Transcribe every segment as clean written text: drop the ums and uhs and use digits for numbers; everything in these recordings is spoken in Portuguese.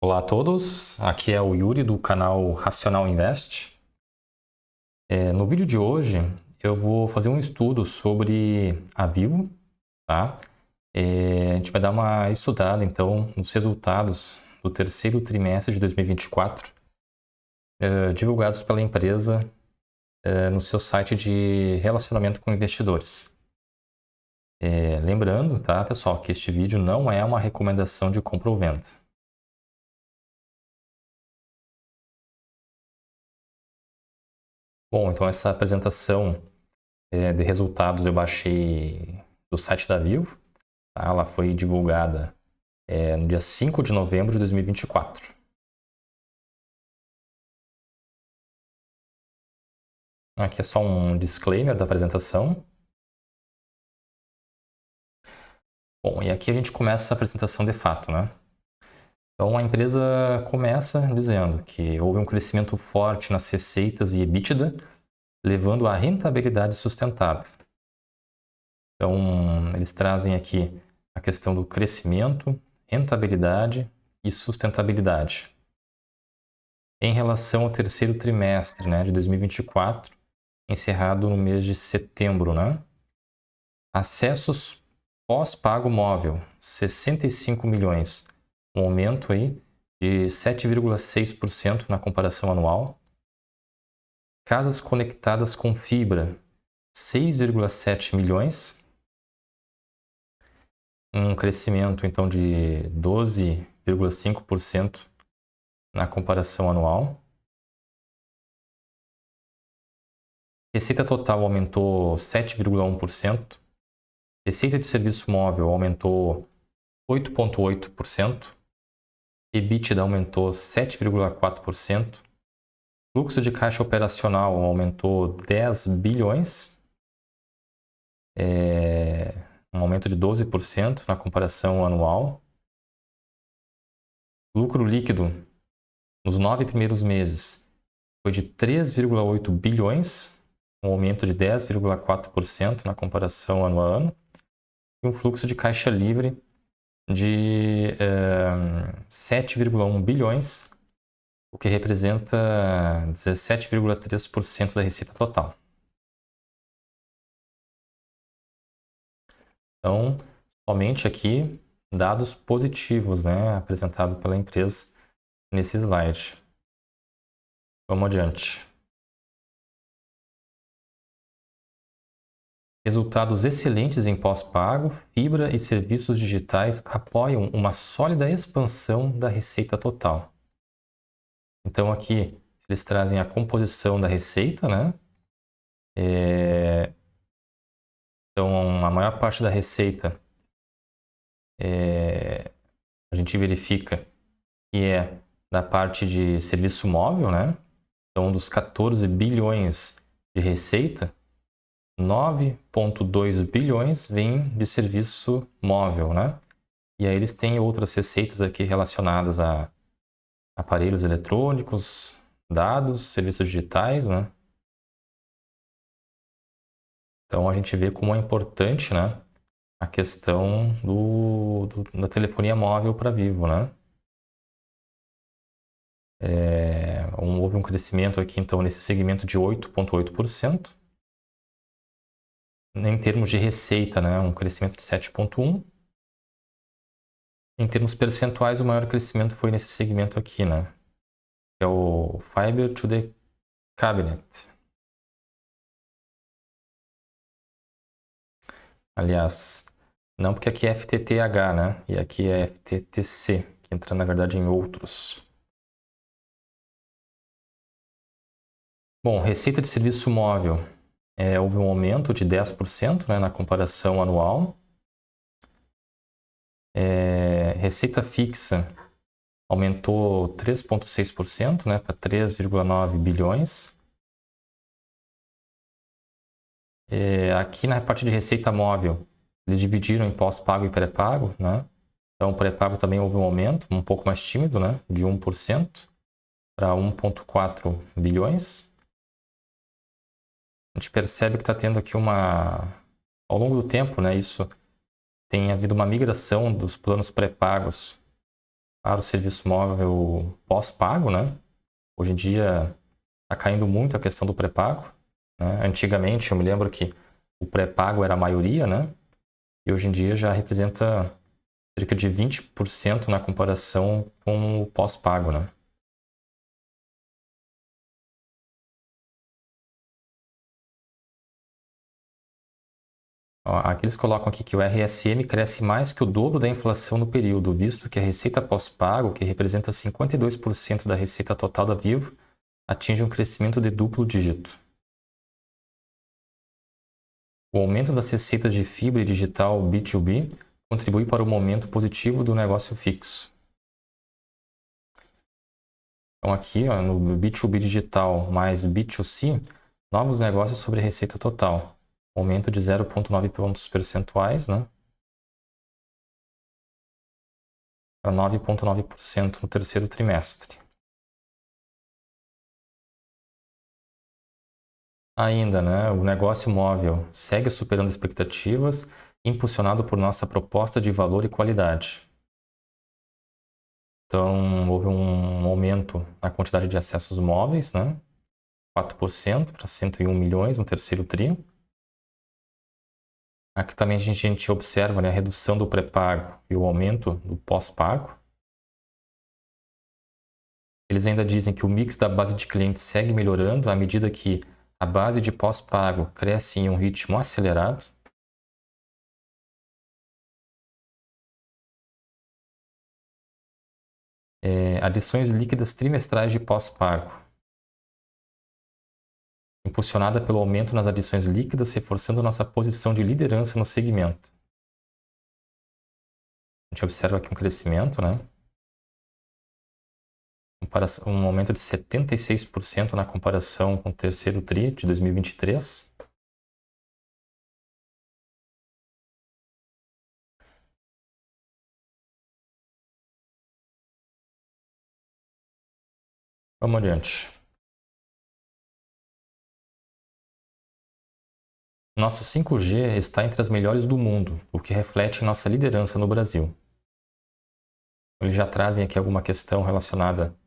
Olá a todos, aqui é o Yuri do canal Racional Invest. No vídeo de hoje eu vou fazer um estudo sobre a Vivo, tá? A gente vai dar uma estudada então nos resultados do terceiro trimestre de 2024, divulgados pela empresa no seu site de relacionamento com investidores. Lembrando, tá, pessoal, que este vídeo não é uma recomendação de compra ou venda. Bom, então essa apresentação de resultados eu baixei do site da Vivo. Tá? Ela foi divulgada no dia 5 de novembro de 2024. Aqui é só um disclaimer da apresentação. Bom, e aqui a gente começa a apresentação de fato, né? Então a empresa começa dizendo que houve um crescimento forte nas receitas e EBITDA, levando à rentabilidade sustentada. Então eles trazem aqui a questão do crescimento, rentabilidade e sustentabilidade. Em relação ao terceiro trimestre, né, de 2024, encerrado no mês de setembro, né? Acessos pós-pago móvel, 65 milhões, um aumento aí de 7,6% na comparação anual. Casas conectadas com fibra, 6,7 milhões, um crescimento então de 12,5% na comparação anual. Receita total aumentou 7,1%. Receita de serviço móvel aumentou 8,8%. EBITDA aumentou 7,4%. Fluxo de caixa operacional aumentou 10 bilhões. Um aumento de 12% na comparação anual. Lucro líquido nos 9 primeiros meses foi de 3,8 bilhões, um aumento de 10,4% na comparação ano a ano. E um fluxo de caixa livre de 7,1 bilhões, o que representa 17,3% da receita total. Então, somente aqui dados positivos, né, apresentados pela empresa nesse slide. Vamos adiante. Resultados excelentes em pós-pago, fibra e serviços digitais apoiam uma sólida expansão da receita total. Então aqui eles trazem a composição da receita, né? Então a maior parte da receita a gente verifica que é da parte de serviço móvel, né? Então dos 14 bilhões de receita, 9,2 bilhões vem de serviço móvel, né? E aí eles têm outras receitas aqui relacionadas a aparelhos eletrônicos, dados, serviços digitais, né? Então a gente vê como é importante, né, a questão da telefonia móvel para Vivo, né? Houve um crescimento aqui então nesse segmento de 8,8%. Em termos de receita, né, um crescimento de 7,1%. Em termos percentuais, o maior crescimento foi nesse segmento aqui, né? Que é o Fiber to the Cabinet. Aliás, não porque aqui é FTTH, né? E aqui é FTTC, que entra na verdade em outros. Bom, receita de serviço móvel. Houve um aumento de 10%, né, na comparação anual. Receita fixa aumentou 3,6%, né, para 3,9 bilhões. Aqui na parte de receita móvel, eles dividiram em pós-pago e pré-pago, né? Então, o pré-pago também houve um aumento, um pouco mais tímido, né, de 1% para 1,4 bilhões. A gente percebe que está tendo aqui ao longo do tempo, né, isso tem havido uma migração dos planos pré-pagos para o serviço móvel pós-pago, né? Hoje em dia está caindo muito a questão do pré-pago, né? Antigamente, eu me lembro que o pré-pago era a maioria, né? E hoje em dia já representa cerca de 20% na comparação com o pós-pago, né? Ó, aqui eles colocam aqui que o RSM cresce mais que o dobro da inflação no período, visto que a receita pós-pago, que representa 52% da receita total da Vivo, atinge um crescimento de duplo dígito. O aumento das receitas de fibra e digital B2B contribui para o momento positivo do negócio fixo. Então aqui, ó, no B2B digital mais B2C, novos negócios sobre receita total. Aumento de 0,9 pontos percentuais, né? Para 9,9% no terceiro trimestre. Ainda, né, o negócio móvel segue superando expectativas, impulsionado por nossa proposta de valor e qualidade. Então, houve um aumento na quantidade de acessos móveis, né, 4% para 101 milhões no terceiro tri. Aqui também a gente observa, né, a redução do pré-pago e o aumento do pós-pago. Eles ainda dizem que o mix da base de clientes segue melhorando à medida que a base de pós-pago cresce em um ritmo acelerado. Adições líquidas trimestrais de pós-pago, impulsionada pelo aumento nas adições líquidas, reforçando nossa posição de liderança no segmento. A gente observa aqui um crescimento, né? Um aumento de 76% na comparação com o terceiro TRI de 2023. Vamos adiante. Nosso 5G está entre as melhores do mundo, o que reflete nossa liderança no Brasil. Eles já trazem aqui alguma questão relacionada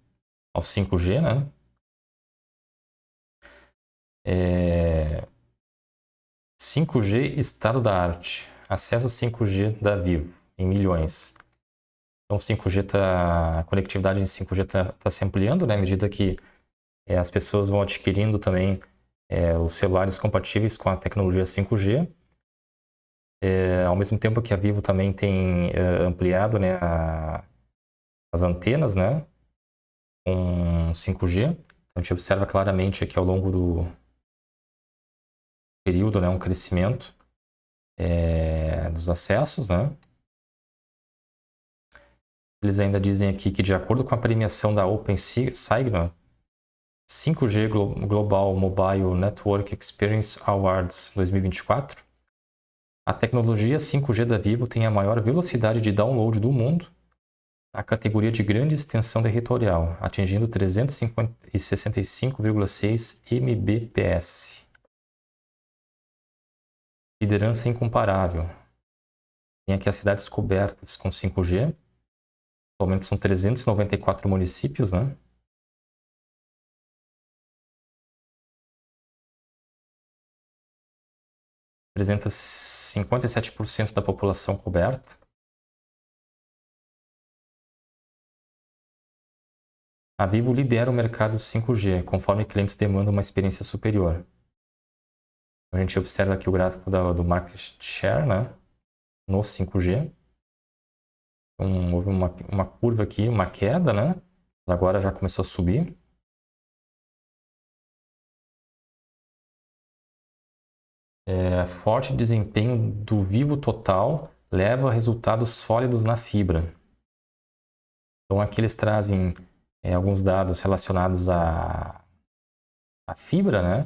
ao 5G, né? 5G estado da arte. Acesso 5G da Vivo em milhões. Então, 5G a conectividade em 5G está se ampliando, né? À medida que as pessoas vão adquirindo também os celulares compatíveis com a tecnologia 5G. Ao mesmo tempo que a Vivo também tem ampliado, né, as antenas, né, com 5G. Então, a gente observa claramente aqui ao longo do período, né, um crescimento dos acessos, né. Eles ainda dizem aqui que, de acordo com a premiação da OpenSignal, 5G Global Mobile Network Experience Awards 2024, a tecnologia 5G da Vivo tem a maior velocidade de download do mundo, a categoria de grande extensão territorial, atingindo 365,6 Mbps. Liderança incomparável. Tem aqui as cidades cobertas com 5G. Atualmente são 394 municípios, né? Representa 57% da população coberta. A Vivo lidera o mercado 5G, conforme clientes demandam uma experiência superior. A gente observa aqui o gráfico do market share, né, no 5G. Então, houve uma curva aqui, uma queda, né? Agora já começou a subir. Forte desempenho do Vivo Total leva a resultados sólidos na fibra. Então, aqui eles trazem alguns dados relacionados à fibra, né?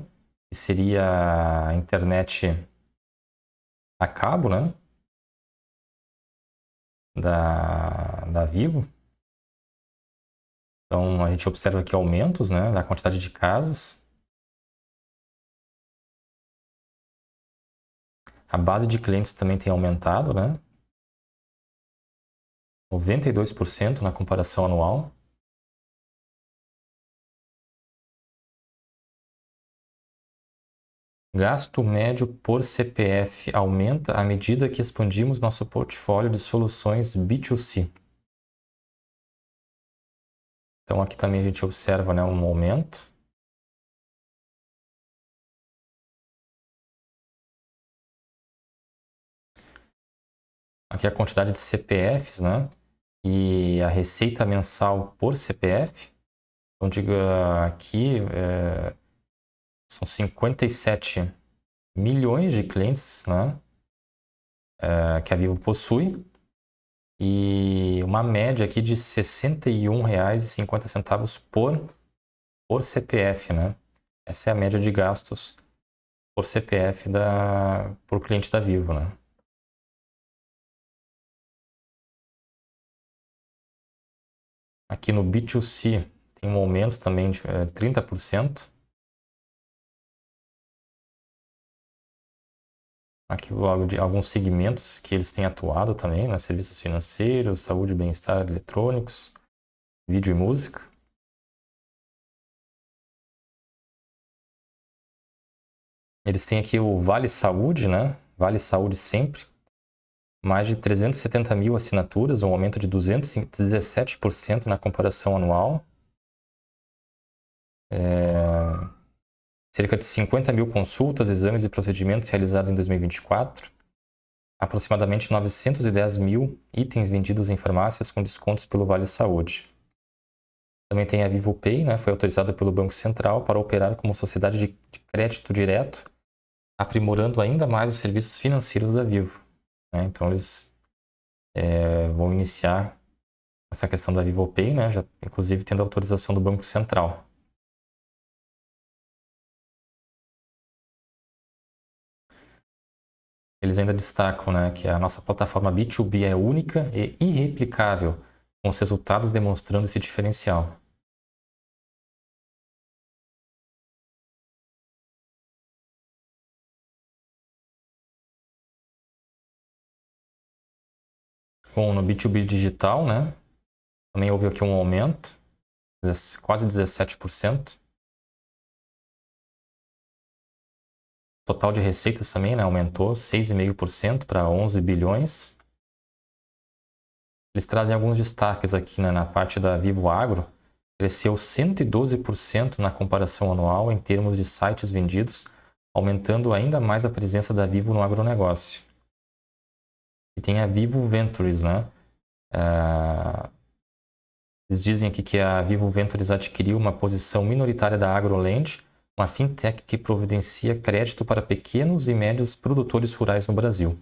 Que seria a internet a cabo, né? Da Vivo. Então, a gente observa aqui aumentos, né, da quantidade de casas. A base de clientes também tem aumentado, né? 92% na comparação anual. Gasto médio por CPF aumenta à medida que expandimos nosso portfólio de soluções B2C. Então aqui também a gente observa, né, um aumento. Aqui a quantidade de CPFs, né, e a receita mensal por CPF. Então diga aqui, são 57 milhões de clientes, né, que a Vivo possui. E uma média aqui de R$ 61,50 por CPF, né? Essa é a média de gastos por CPF por cliente da Vivo, né? Aqui no B2C tem um aumento também de 30%. Aqui de alguns segmentos que eles têm atuado também, né? Serviços financeiros, saúde e bem-estar eletrônicos, vídeo e música. Eles têm aqui o Vale Saúde, né? Vale Saúde sempre. Mais de 370 mil assinaturas, um aumento de 217% na comparação anual. Cerca de 50 mil consultas, exames e procedimentos realizados em 2024. Aproximadamente 910 mil itens vendidos em farmácias com descontos pelo Vale Saúde. Também tem a Vivo Pay, né? Foi autorizada pelo Banco Central para operar como sociedade de crédito direto, aprimorando ainda mais os serviços financeiros da Vivo, né? Então eles vão iniciar essa questão da Vivo Pay, né? Já, inclusive tendo autorização do Banco Central. Eles ainda destacam, né, que a nossa plataforma B2B é única e irreplicável, com os resultados demonstrando esse diferencial. Bom, no B2B digital, né, também houve aqui um aumento, quase 17%. Total de receitas também, né, aumentou 6,5% para 11 bilhões. Eles trazem alguns destaques aqui, né, na parte da Vivo Agro. Cresceu 112% na comparação anual em termos de sites vendidos, aumentando ainda mais a presença da Vivo no agronegócio. E tem a Vivo Ventures, né? Eles dizem aqui que a Vivo Ventures adquiriu uma posição minoritária da AgroLand, uma fintech que providencia crédito para pequenos e médios produtores rurais no Brasil.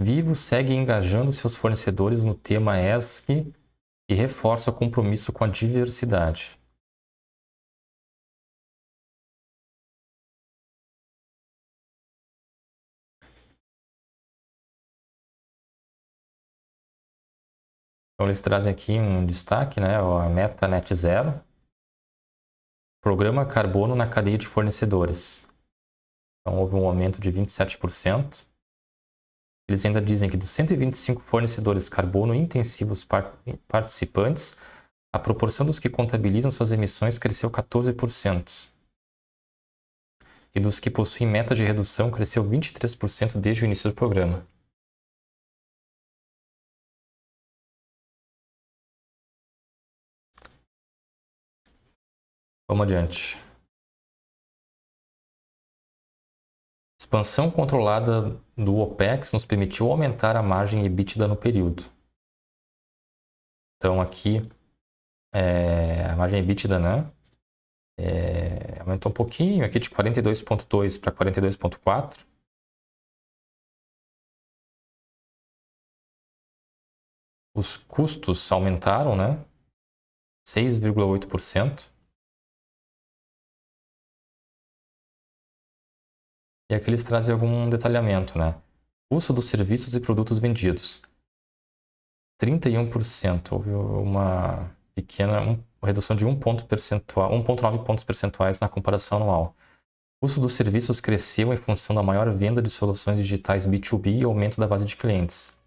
Vivo segue engajando seus fornecedores no tema ESG e reforça o compromisso com a diversidade. Então eles trazem aqui um destaque, né, a meta Net Zero, programa carbono na cadeia de fornecedores. Então houve um aumento de 27%. Eles ainda dizem que dos 125 fornecedores carbono intensivos participantes, a proporção dos que contabilizam suas emissões cresceu 14%. E dos que possuem metas de redução cresceu 23% desde o início do programa. Vamos adiante. Expansão controlada do OPEX nos permitiu aumentar a margem EBITDA no período. Então aqui a margem EBITDA, né, aumentou um pouquinho, aqui de 42,2 para 42,4. Os custos aumentaram, né, 6,8%. E aqui eles trazem algum detalhamento, né? Custo dos serviços e produtos vendidos. 31%. Houve uma pequena redução de 1,9 pontos percentuais na comparação anual. O custo dos serviços cresceu em função da maior venda de soluções digitais B2B e aumento da base de clientes.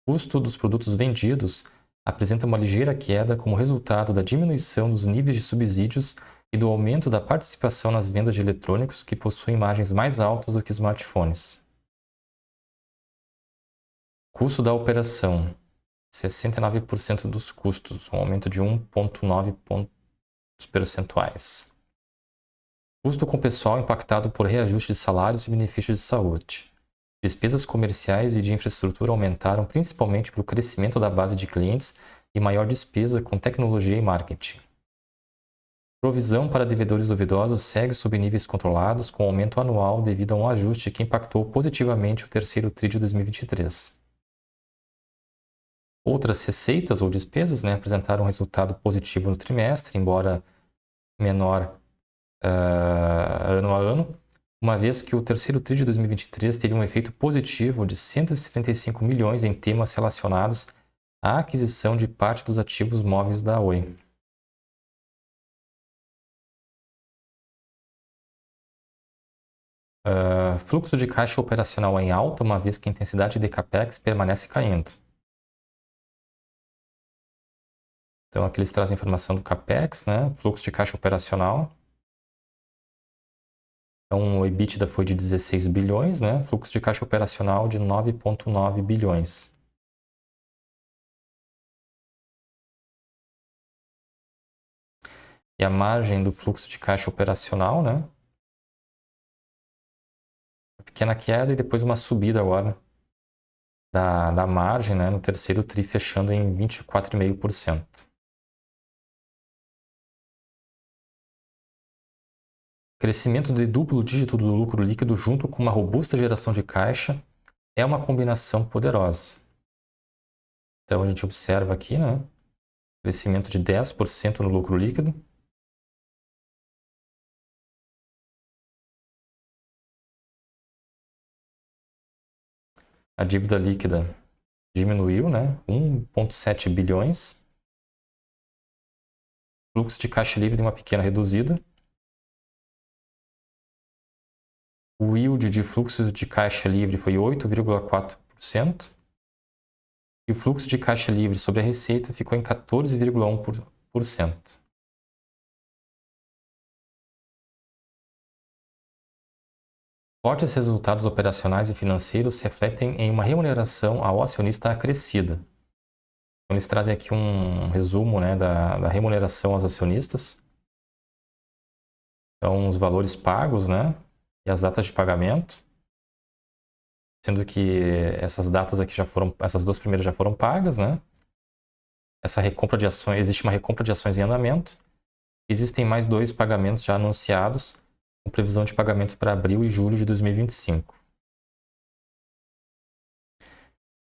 O custo dos produtos vendidos apresenta uma ligeira queda como resultado da diminuição dos níveis de subsídios e do aumento da participação nas vendas de eletrônicos que possuem margens mais altas do que smartphones. Custo da operação: 69% dos custos, um aumento de 1,9 pontos percentuais. Custo com pessoal impactado por reajuste de salários e benefícios de saúde. Despesas comerciais e de infraestrutura aumentaram principalmente pelo crescimento da base de clientes e maior despesa com tecnologia e marketing. Provisão para devedores duvidosos segue sob níveis controlados, com aumento anual devido a um ajuste que impactou positivamente o terceiro TRI de 2023. Outras receitas ou despesas apresentaram um resultado positivo no trimestre, embora menor ano a ano, uma vez que o terceiro TRI de 2023 teve um efeito positivo de 175 milhões em temas relacionados à aquisição de parte dos ativos móveis da Oi. Fluxo de caixa operacional em alta, uma vez que a intensidade de CAPEX permanece caindo. Então, aqui eles trazem informação do CAPEX, fluxo de caixa operacional. Então, o EBITDA foi de 16 bilhões, fluxo de caixa operacional de 9,9 bilhões. E a margem do fluxo de caixa operacional, uma pequena queda e depois uma subida agora da margem, no terceiro TRI, fechando em 24,5%. Crescimento de duplo dígito do lucro líquido junto com uma robusta geração de caixa é uma combinação poderosa. Então, a gente observa aqui, crescimento de 10% no lucro líquido. A dívida líquida diminuiu, 1,7 bilhões. Fluxo de caixa livre de uma pequena reduzida. O yield de fluxo de caixa livre foi 8,4%. E o fluxo de caixa livre sobre a receita ficou em 14,1%. Fortes resultados operacionais e financeiros refletem em uma remuneração ao acionista acrescida. Então, eles trazem aqui um resumo da remuneração aos acionistas. Então, os valores pagos, e as datas de pagamento. Sendo que essas datas aqui essas duas primeiras já foram pagas, Essa recompra de ações, existe uma recompra de ações em andamento. Existem mais 2 pagamentos já anunciados, com previsão de pagamento para abril e julho de 2025.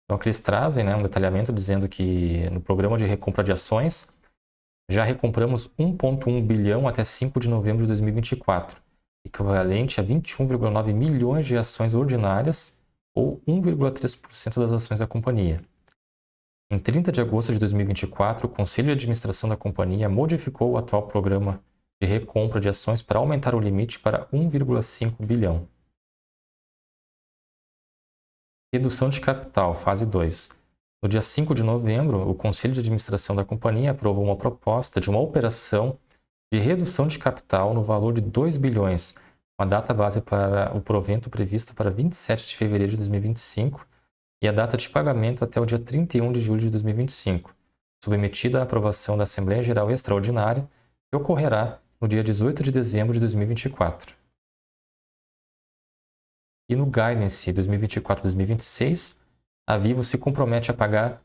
Então, aqui eles trazem um detalhamento dizendo que no programa de recompra de ações, já recompramos 1,1 bilhão até 5 de novembro de 2024, equivalente a 21,9 milhões de ações ordinárias ou 1,3% das ações da companhia. Em 30 de agosto de 2024, o Conselho de Administração da companhia modificou o atual programa de recompra de ações para aumentar o limite para 1,5 bilhão. Redução de capital, fase 2. No dia 5 de novembro, o Conselho de Administração da companhia aprovou uma proposta de uma operação de redução de capital no valor de 2 bilhões, com a data base para o provento prevista para 27 de fevereiro de 2025 e a data de pagamento até o dia 31 de julho de 2025, submetida à aprovação da Assembleia Geral Extraordinária, que ocorrerá no dia 18 de dezembro de 2024. E no Guidance 2024-2026, a Vivo se compromete a pagar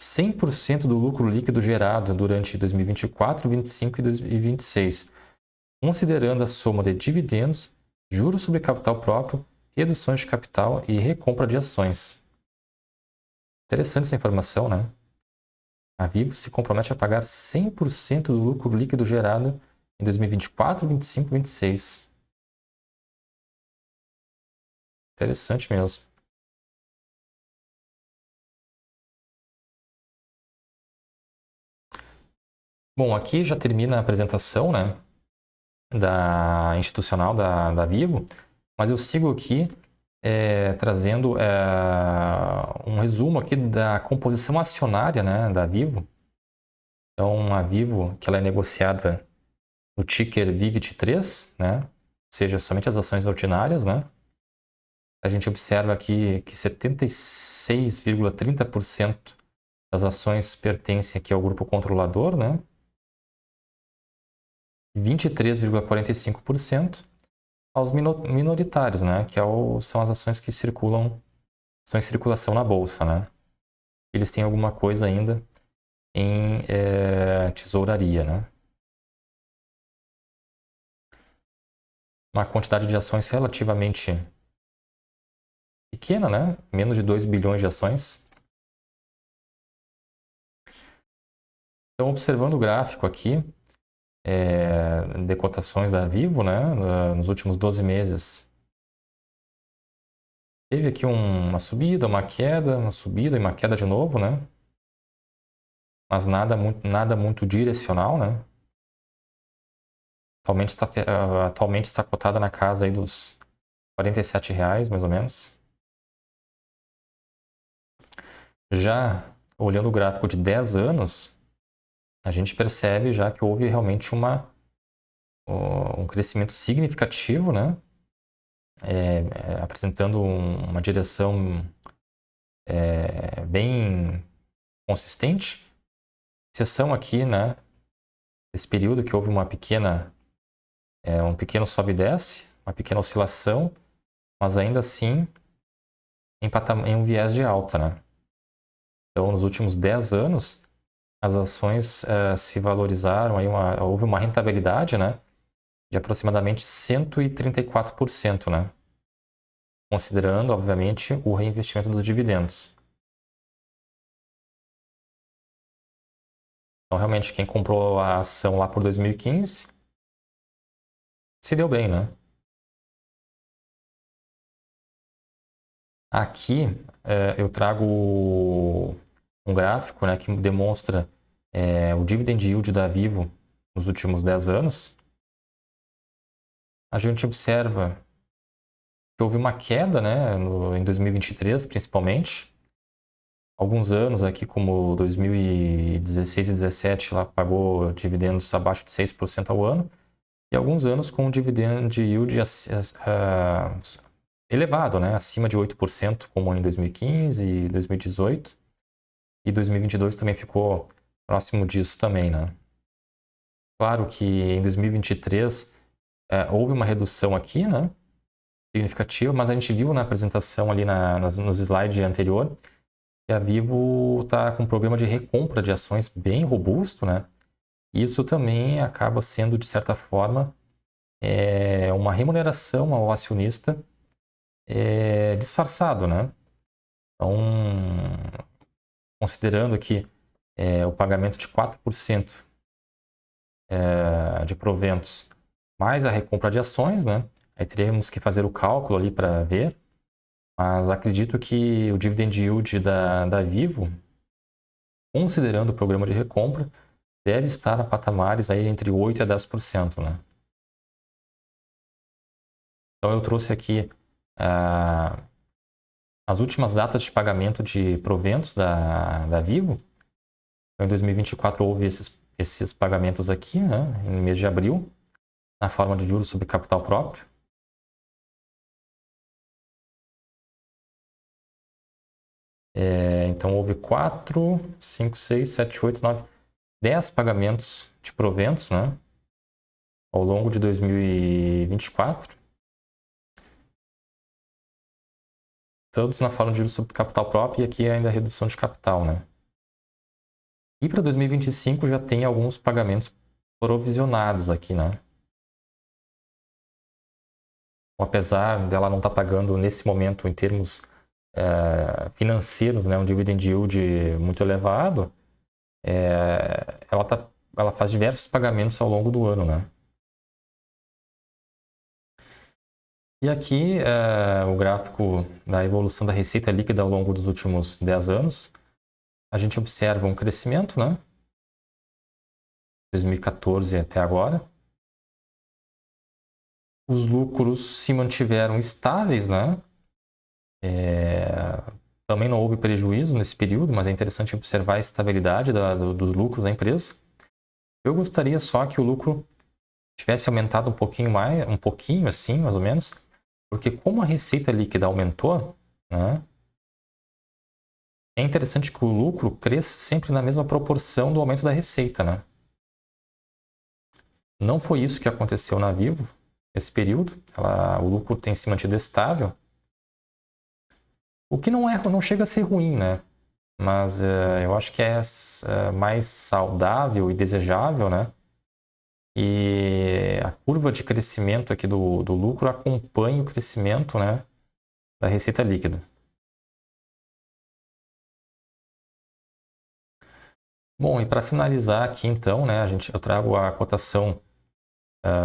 100% do lucro líquido gerado durante 2024, 2025 e 2026, considerando a soma de dividendos, juros sobre capital próprio, reduções de capital e recompra de ações. Interessante essa informação, A Vivo se compromete a pagar 100% do lucro líquido gerado em 2024, 2025 e 2026. Interessante mesmo. Bom, aqui já termina a apresentação, da institucional da Vivo, mas eu sigo aqui trazendo um resumo aqui da composição acionária, né, da Vivo. Então, a Vivo, que ela é negociada no ticker VIVT3, né, ou seja, somente as ações ordinárias, né. A gente observa aqui que 76,30% das ações pertencem aqui ao grupo controlador, né? 23,45% aos minoritários, né? Que são as ações que estão em circulação na bolsa, né? Eles têm alguma coisa ainda em tesouraria, né? Uma quantidade de ações relativamente pequena, né? Menos de 2 bilhões de ações. Então, observando o gráfico aqui, de cotações da Vivo, né? Nos últimos 12 meses, teve aqui uma subida, uma queda, uma subida e uma queda de novo, né? Mas nada muito direcional, né? Atualmente está cotada na casa aí dos R$ 47, mais ou menos. Já olhando o gráfico de 10 anos, a gente percebe já que houve realmente um crescimento significativo, né? Apresentando uma direção bem consistente. Exceção aqui, né? Esse período que houve um pequeno sobe e desce, uma pequena oscilação, mas ainda assim em um viés de alta, né? Então, nos últimos 10 anos, as ações se valorizaram, houve uma rentabilidade, né, de aproximadamente 134%, né? Considerando, obviamente, o reinvestimento dos dividendos. Então, realmente, quem comprou a ação lá por 2015 se deu bem, né? Aqui eu trago um gráfico, né, que demonstra o dividend yield da Vivo nos últimos 10 anos. A gente observa que houve uma queda, né, em 2023, principalmente. Alguns anos aqui, como 2016 e 2017, ela pagou dividendos abaixo de 6% ao ano. E alguns anos com um dividend yield elevado, né, acima de 8%, como em 2015 e 2018. E 2022 também ficou próximo disso também, né? Claro que em 2023 houve uma redução aqui, né? Significativa, mas a gente viu na apresentação ali nos slides anterior que a Vivo está com um programa de recompra de ações bem robusto, né? Isso também acaba sendo, de certa forma, uma remuneração ao acionista disfarçado, né? Então, considerando aqui o pagamento de 4% de proventos mais a recompra de ações, né? Aí teremos que fazer o cálculo ali para ver, mas acredito que o dividend yield da Vivo, considerando o programa de recompra, deve estar a patamares aí entre 8% a 10%, né? Então eu trouxe aqui as últimas datas de pagamento de proventos da Vivo. Então, em 2024 houve esses pagamentos aqui, né? Em mês de abril, na forma de juros sobre capital próprio. Então houve 4, 5, 6, 7, 8, 9, 10 pagamentos de proventos, né? Ao longo de 2024. Todos na forma de juros sobre capital próprio e aqui ainda a redução de capital, né? E para 2025 já tem alguns pagamentos provisionados aqui, né? Apesar dela não estar pagando nesse momento em termos financeiros, né, um dividend yield muito elevado, ela faz diversos pagamentos ao longo do ano, né? E aqui o gráfico da evolução da receita líquida ao longo dos últimos 10 anos. A gente observa um crescimento, né? 2014 até agora. Os lucros se mantiveram estáveis, né? Também não houve prejuízo nesse período, mas é interessante observar a estabilidade dos lucros da empresa. Eu gostaria só que o lucro tivesse aumentado um pouquinho mais, um pouquinho assim, mais ou menos, porque como a receita líquida aumentou, né? É interessante que o lucro cresça sempre na mesma proporção do aumento da receita, né? Não foi isso que aconteceu na Vivo nesse período. O lucro tem se mantido estável, o que não chega a ser ruim, né? Mas eu acho que é mais saudável e desejável, né? E a curva de crescimento aqui do lucro acompanha o crescimento, né, da receita líquida. Bom, e para finalizar aqui então, né, eu trago a cotação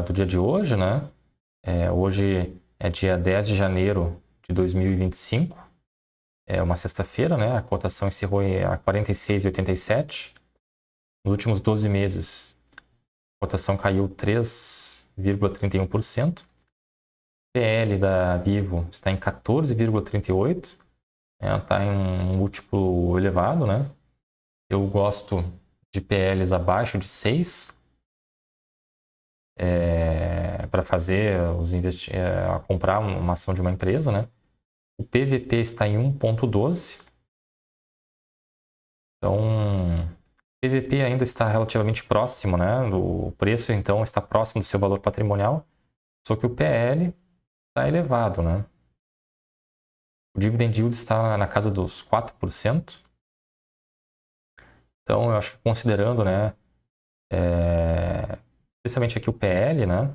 do dia de hoje, né? Hoje é dia 10 de janeiro de 2025, é uma sexta-feira, né? A cotação encerrou a 46,87. Nos últimos 12 meses, a cotação caiu 3,31%. PL da Vivo está em 14,38, está em um múltiplo elevado, né? Eu gosto de PLs abaixo de 6 para fazer comprar uma ação de uma empresa, né? O PVP está em 1,12. Então, o PVP ainda está relativamente próximo, né? O preço, então, está próximo do seu valor patrimonial, só que o PL está elevado, né? O dividend yield está na casa dos 4%. Então, eu acho que considerando, né, especialmente aqui o PL, né,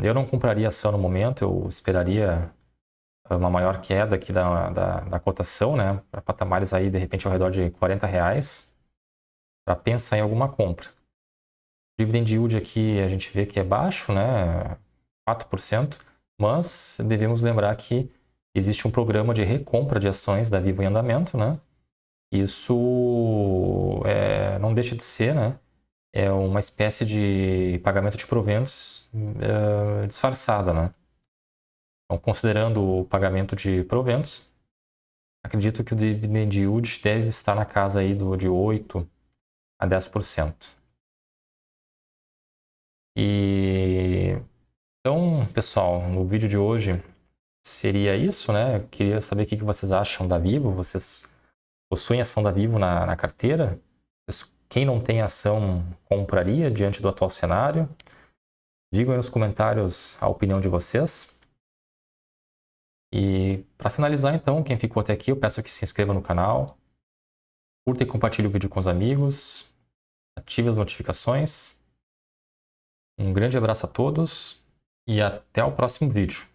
eu não compraria ação no momento, eu esperaria uma maior queda aqui da cotação, né, para patamares aí, de repente, ao redor de R$40, para pensar em alguma compra. O dividend yield aqui a gente vê que é baixo, né, 4%, mas devemos lembrar que existe um programa de recompra de ações da Vivo em andamento, né? Isso não deixa de ser, né? É uma espécie de pagamento de proventos disfarçada, né? Então, considerando o pagamento de proventos, acredito que o dividend yield deve estar na casa aí de 8 a 10%. Então, pessoal, no vídeo de hoje seria isso, né? Eu queria saber o que vocês acham da Vivo. Vocês possuem ação da Vivo na carteira? Quem não tem ação compraria diante do atual cenário? Digam aí nos comentários a opinião de vocês. E para finalizar, então, quem ficou até aqui, eu peço que se inscreva no canal, curta e compartilhe o vídeo com os amigos, ative as notificações. Um grande abraço a todos e até o próximo vídeo.